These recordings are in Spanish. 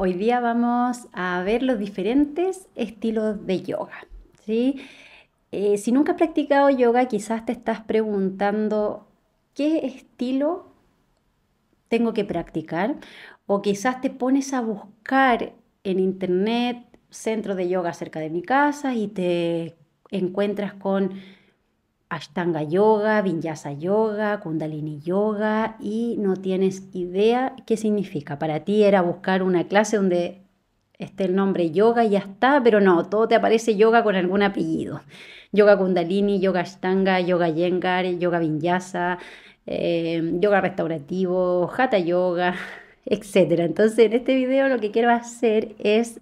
Hoy día vamos a ver los diferentes estilos de yoga, ¿sí? Si nunca has practicado yoga, quizás te estás preguntando qué estilo tengo que practicar, o quizás te pones a buscar en internet centro de yoga cerca de mi casa y te encuentras con Ashtanga Yoga, Vinyasa Yoga, Kundalini Yoga y no tienes idea qué significa. Para ti era buscar una clase donde esté el nombre yoga y ya está, pero no, todo te aparece yoga con algún apellido. Yoga Kundalini, Yoga Ashtanga, Yoga Iyengar, Yoga Vinyasa, Yoga Restaurativo, Hatha Yoga, etcétera. Entonces en este video lo que quiero hacer es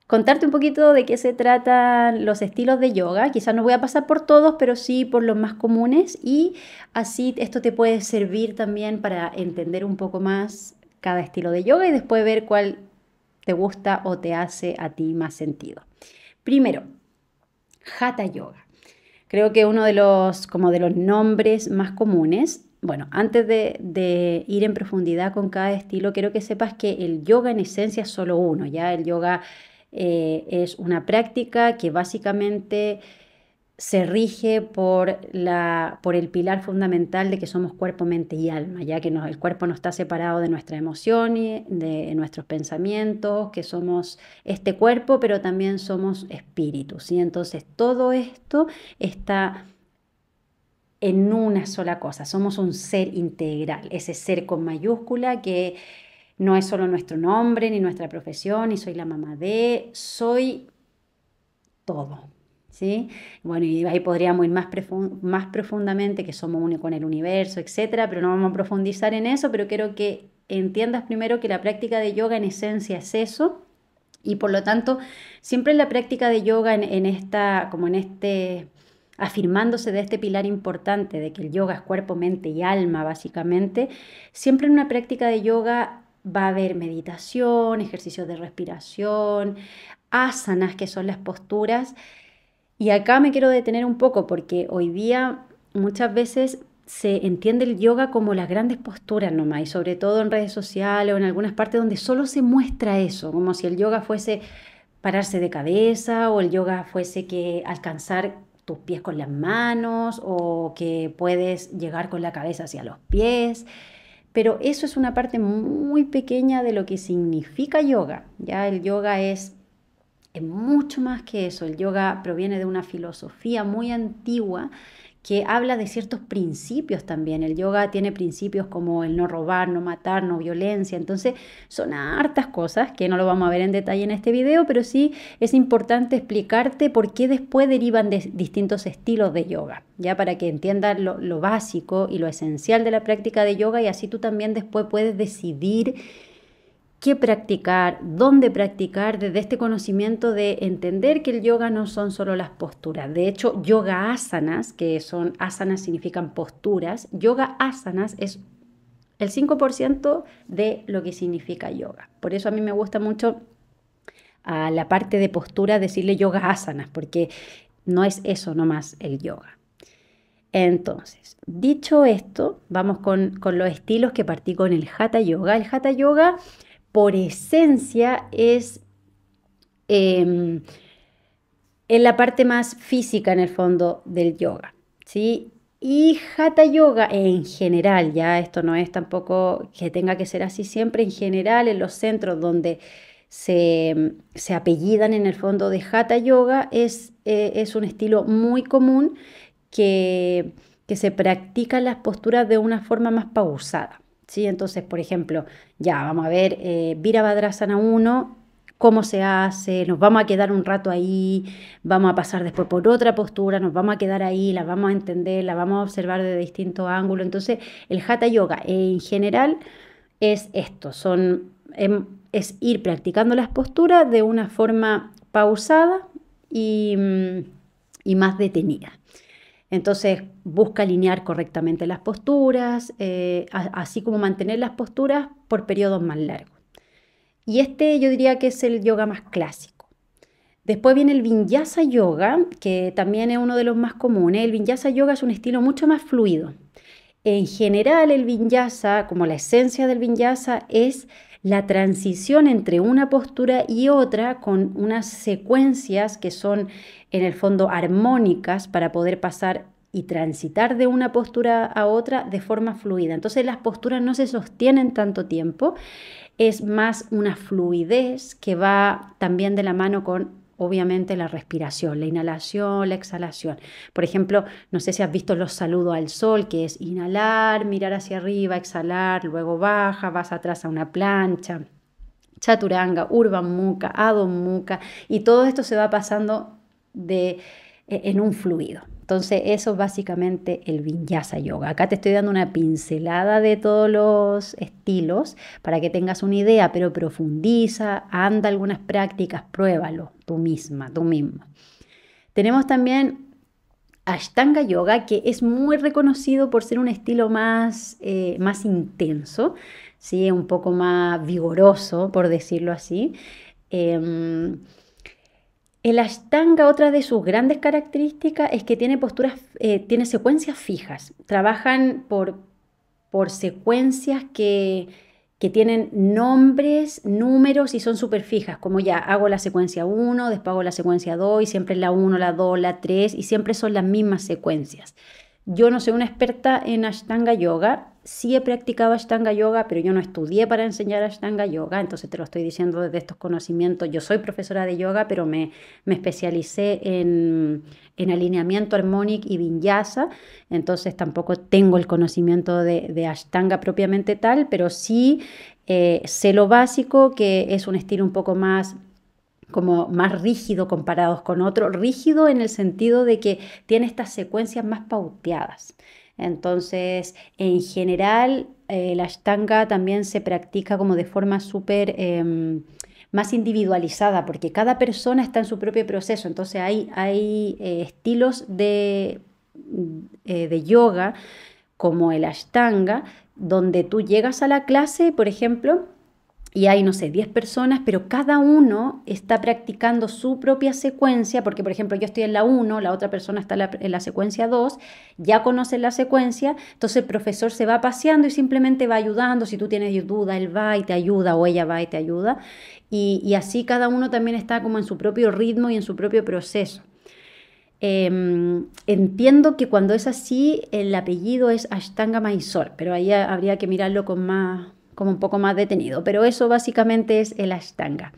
contarte un poquito de qué se tratan los estilos de yoga. Quizás no voy a pasar por todos, pero sí por los más comunes y así esto te puede servir también para entender un poco más cada estilo de yoga y después ver cuál te gusta o te hace a ti más sentido. Primero, Hatha Yoga. Creo que uno de los nombres más comunes. Bueno, antes de ir en profundidad con cada estilo, quiero que sepas que el yoga en esencia es solo uno, ¿ya? El yoga es una práctica que básicamente se rige por el pilar fundamental de que somos cuerpo, mente y alma, ya que el cuerpo no está separado de nuestras emociones, de nuestros pensamientos, que somos este cuerpo, pero también somos espíritus. Y entonces todo esto está en una sola cosa, somos un ser integral, ese ser con mayúscula que no es solo nuestro nombre, ni nuestra profesión, ni soy la mamá de, soy todo, ¿sí? Bueno, y ahí podríamos ir más profundamente, que somos uno con el universo, etcétera, pero no vamos a profundizar en eso, pero quiero que entiendas primero que la práctica de yoga en esencia es eso, y por lo tanto, siempre en la práctica de yoga, afirmándose de este pilar importante de que el yoga es cuerpo, mente y alma, básicamente, siempre en una práctica de yoga va a haber meditación, ejercicios de respiración, asanas, que son las posturas. Y acá me quiero detener un poco porque hoy día muchas veces se entiende el yoga como las grandes posturas nomás, y sobre todo en redes sociales o en algunas partes donde solo se muestra eso, como si el yoga fuese pararse de cabeza o el yoga fuese que alcanzar tus pies con las manos o que puedes llegar con la cabeza hacia los pies. Pero eso es una parte muy pequeña de lo que significa yoga. Ya el yoga es mucho más que eso. El yoga proviene de una filosofía muy antigua que habla de ciertos principios también. El yoga tiene principios como el no robar, no matar, no violencia. Entonces son hartas cosas que no lo vamos a ver en detalle en este video, pero sí es importante explicarte por qué después derivan de distintos estilos de yoga, ya para que entiendas lo básico y lo esencial de la práctica de yoga, y así tú también después puedes decidir qué practicar, dónde practicar, desde este conocimiento de entender que el yoga no son solo las posturas. De hecho, yoga asanas, que son asanas significan posturas, yoga asanas es el 5% de lo que significa yoga. Por eso a mí me gusta mucho a la parte de postura decirle yoga asanas, porque no es eso nomás el yoga. Entonces, dicho esto, vamos con los estilos, que partí con el Hatha Yoga. El Hatha Yoga por esencia es en la parte más física en el fondo del yoga, ¿sí? Y Hatha Yoga en general, ya esto no es tampoco que tenga que ser así siempre, en general en los centros donde se apellidan en el fondo de Hatha Yoga es un estilo muy común que se practican las posturas de una forma más pausada, ¿sí? Entonces, por ejemplo, ya vamos a ver Virabhadrasana 1, cómo se hace, nos vamos a quedar un rato ahí, vamos a pasar después por otra postura, nos vamos a quedar ahí, la vamos a entender, la vamos a observar de distintos ángulos. Entonces, el Hatha Yoga en general es esto, es ir practicando las posturas de una forma pausada y más detenida. Entonces busca alinear correctamente las posturas, así como mantener las posturas por periodos más largos. Y este yo diría que es el yoga más clásico. Después viene el Vinyasa Yoga, que también es uno de los más comunes. El Vinyasa Yoga es un estilo mucho más fluido. En general el Vinyasa, como la esencia del Vinyasa, es la transición entre una postura y otra con unas secuencias que son en el fondo armónicas para poder pasar y transitar de una postura a otra de forma fluida. Entonces las posturas no se sostienen tanto tiempo, es más una fluidez que va también de la mano con, obviamente, la respiración, la inhalación, la exhalación. Por ejemplo, no sé si has visto los saludos al sol, que es inhalar, mirar hacia arriba, exhalar, luego baja, vas atrás a una plancha, chaturanga, urva mukha, adho mukha, y todo esto se va pasando en un fluido. Entonces eso es básicamente el Vinyasa Yoga. Acá te estoy dando una pincelada de todos los estilos para que tengas una idea, pero profundiza, anda algunas prácticas, pruébalo tú misma, tú mismo. Tenemos también Ashtanga Yoga, que es muy reconocido por ser un estilo más intenso, ¿sí? Un poco más vigoroso, por decirlo así. El Ashtanga, otra de sus grandes características es que tiene tiene secuencias fijas. Trabajan por secuencias que tienen nombres, números y son súper fijas, como ya hago la secuencia 1, después hago la secuencia 2 y siempre es la 1, la 2, la 3 y siempre son las mismas secuencias. Yo no soy una experta en Ashtanga Yoga, sí he practicado Ashtanga Yoga, pero yo no estudié para enseñar Ashtanga Yoga, entonces te lo estoy diciendo desde estos conocimientos. Yo soy profesora de yoga, pero me especialicé en alineamiento armónico y vinyasa, entonces tampoco tengo el conocimiento de Ashtanga propiamente tal, pero sí sé lo básico, que es un estilo un poco más como más rígido comparados con otro, rígido en el sentido de que tiene estas secuencias más pauteadas. Entonces, en general, la Ashtanga también se practica como de forma súper más individualizada, porque cada persona está en su propio proceso. Entonces, hay estilos de yoga como el Ashtanga, donde tú llegas a la clase, por ejemplo, y hay, no sé, 10 personas, pero cada uno está practicando su propia secuencia, porque, por ejemplo, yo estoy en la 1, la otra persona está en la secuencia 2, ya conocen la secuencia, entonces el profesor se va paseando y simplemente va ayudando. Si tú tienes duda, él va y te ayuda, o ella va y te ayuda, y así cada uno también está como en su propio ritmo y en su propio proceso. Entiendo que cuando es así, el apellido es Ashtanga Mysore, pero ahí habría que mirarlo como un poco más detenido, pero eso básicamente es el Ashtanga.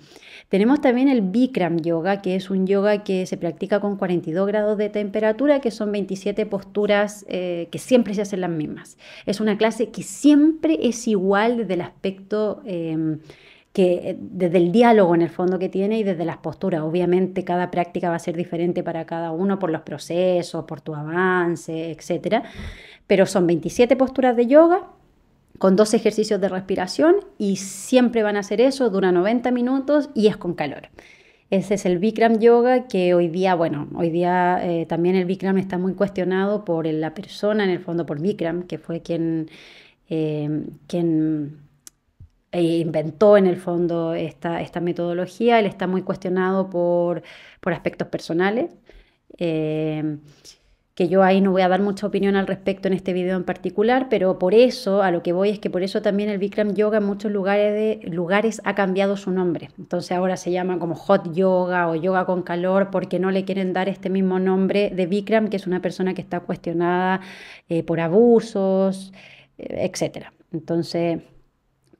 Tenemos también el Bikram Yoga, que es un yoga que se practica con 42 grados de temperatura, que son 27 posturas que siempre se hacen las mismas. Es una clase que siempre es igual desde el aspecto desde el diálogo en el fondo que tiene y desde las posturas. Obviamente cada práctica va a ser diferente para cada uno por los procesos, por tu avance, etc. Pero son 27 posturas de yoga con 2 ejercicios de respiración y siempre van a hacer eso, dura 90 minutos y es con calor. Ese es el Bikram Yoga, que hoy día también el Bikram está muy cuestionado por la persona, en el fondo por Bikram, que fue quien inventó en el fondo esta metodología. Él está muy cuestionado por aspectos personales, que yo ahí no voy a dar mucha opinión al respecto en este video en particular, pero por eso, a lo que voy es que por eso también el Bikram Yoga en muchos lugares ha cambiado su nombre. Entonces ahora se llama como Hot Yoga o Yoga con calor, porque no le quieren dar este mismo nombre de Bikram, que es una persona que está cuestionada por abusos, etc. Entonces,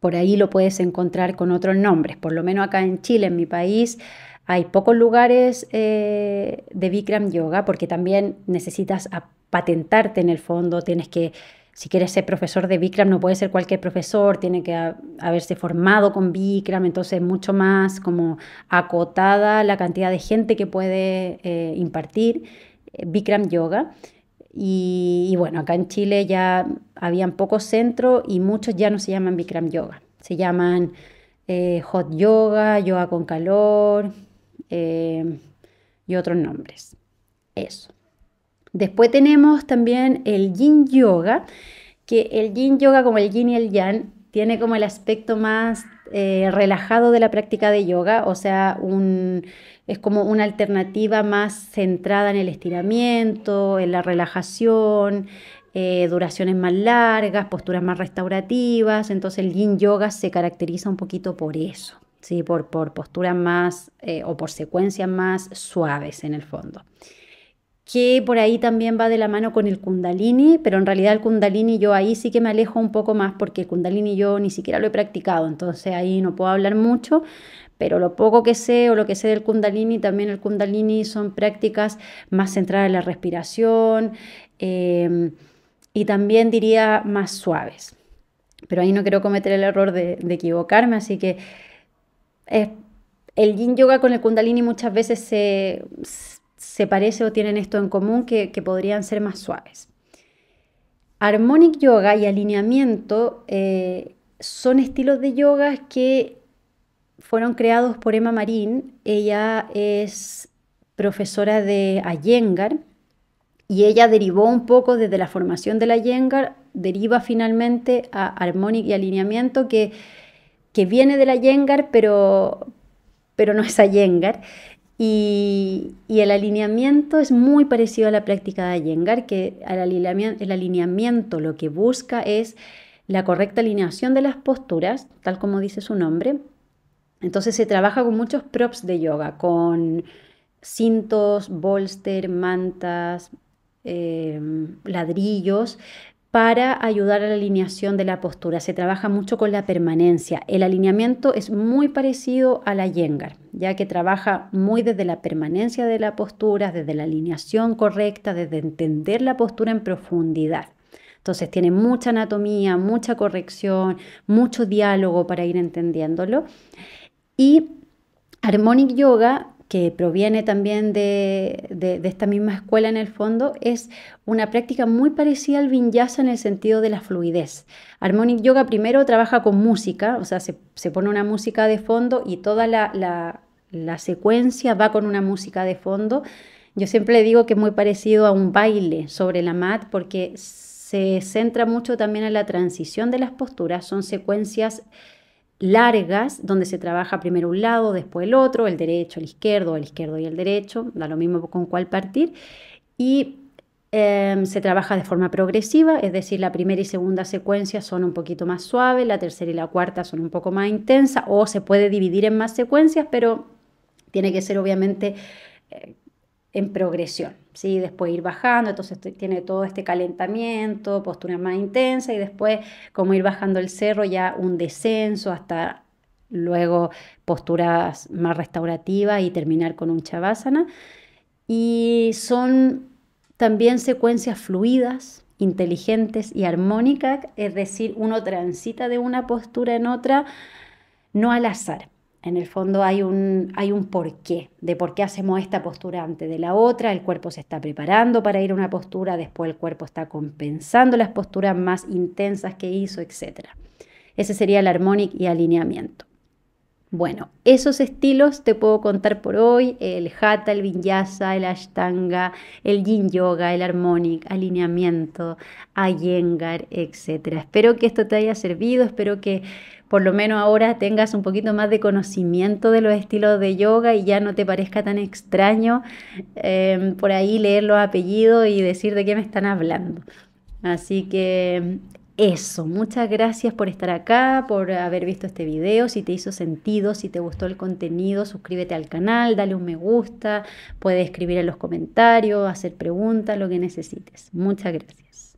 por ahí lo puedes encontrar con otros nombres. Por lo menos acá en Chile, en mi país, hay pocos lugares de Bikram Yoga, porque también necesitas patentarte en el fondo. Tienes que, si quieres ser profesor de Bikram, no puede ser cualquier profesor, tiene que haberse formado con Bikram, entonces es mucho más como acotada la cantidad de gente que puede impartir Bikram Yoga. Y bueno, acá en Chile ya habían pocos centros y muchos ya no se llaman Bikram Yoga, se llaman Hot Yoga, Yoga con calor y otros nombres. Eso. Después tenemos también el Yin Yoga, que el Yin Yoga, como el Yin y el Yang, tiene como el aspecto más relajado de la práctica de yoga, o sea, es como una alternativa más centrada en el estiramiento, en la relajación, duraciones más largas, posturas más restaurativas. Entonces el Yin Yoga se caracteriza un poquito por eso, ¿sí? Por posturas más o por secuencias más suaves en el fondo. Que por ahí también va de la mano con el Kundalini, pero en realidad el Kundalini yo ahí sí que me alejo un poco más porque el Kundalini yo ni siquiera lo he practicado, entonces ahí no puedo hablar mucho, pero lo poco que sé o lo que sé del Kundalini, también el Kundalini son prácticas más centradas en la respiración y también diría más suaves. Pero ahí no quiero cometer el error de equivocarme, así que el Yin Yoga con el Kundalini muchas veces se parece o tienen esto en común que podrían ser más suaves. Harmonic Yoga y alineamiento son estilos de yoga que fueron creados por Emma Marín. Ella es profesora de Iyengar y ella derivó un poco desde la formación de la Iyengar, deriva finalmente a Harmonic y alineamiento que viene de la Iyengar, pero no es Iyengar. Y el alineamiento es muy parecido a la práctica de Iyengar, que el alineamiento lo que busca es la correcta alineación de las posturas, tal como dice su nombre. Entonces se trabaja con muchos props de yoga, con cintos, bolster, mantas, ladrillos, para ayudar a la alineación de la postura. Se trabaja mucho con la permanencia. El alineamiento es muy parecido a la Iyengar, ya que trabaja muy desde la permanencia de la postura, desde la alineación correcta, desde entender la postura en profundidad. Entonces tiene mucha anatomía, mucha corrección, mucho diálogo para ir entendiéndolo. Y Harmonic Yoga, que proviene también de esta misma escuela en el fondo, es una práctica muy parecida al Vinyasa en el sentido de la fluidez. Harmonic Yoga primero trabaja con música, o sea, se pone una música de fondo y toda la secuencia va con una música de fondo. Yo siempre le digo que es muy parecido a un baile sobre la mat porque se centra mucho también en la transición de las posturas, son secuencias largas, donde se trabaja primero un lado, después el otro, el derecho, el izquierdo y el derecho, da lo mismo con cuál partir, y se trabaja de forma progresiva, es decir, la primera y segunda secuencia son un poquito más suaves, la tercera y la cuarta son un poco más intensas, o se puede dividir en más secuencias, pero tiene que ser obviamente en progresión, ¿sí? Después ir bajando, entonces tiene todo este calentamiento, postura más intensa y después como ir bajando el cerro ya un descenso hasta luego posturas más restaurativas y terminar con un Shavasana. Y son también secuencias fluidas, inteligentes y armónicas, es decir, uno transita de una postura en otra, no al azar. En el fondo hay un porqué, de por qué hacemos esta postura antes de la otra, el cuerpo se está preparando para ir a una postura, después el cuerpo está compensando las posturas más intensas que hizo, etc. Ese sería el armonic y alineamiento. Bueno, esos estilos te puedo contar por hoy, el Hatha, el Vinyasa, el Ashtanga, el Yin Yoga, el Harmonic, alineamiento, Iyengar, etc. Espero que esto te haya servido, espero que por lo menos ahora tengas un poquito más de conocimiento de los estilos de yoga y ya no te parezca tan extraño por ahí leer los apellidos y decir de qué me están hablando. Así que eso, muchas gracias por estar acá, por haber visto este video. Si te hizo sentido, si te gustó el contenido, suscríbete al canal, dale un me gusta, puedes escribir en los comentarios, hacer preguntas, lo que necesites. Muchas gracias.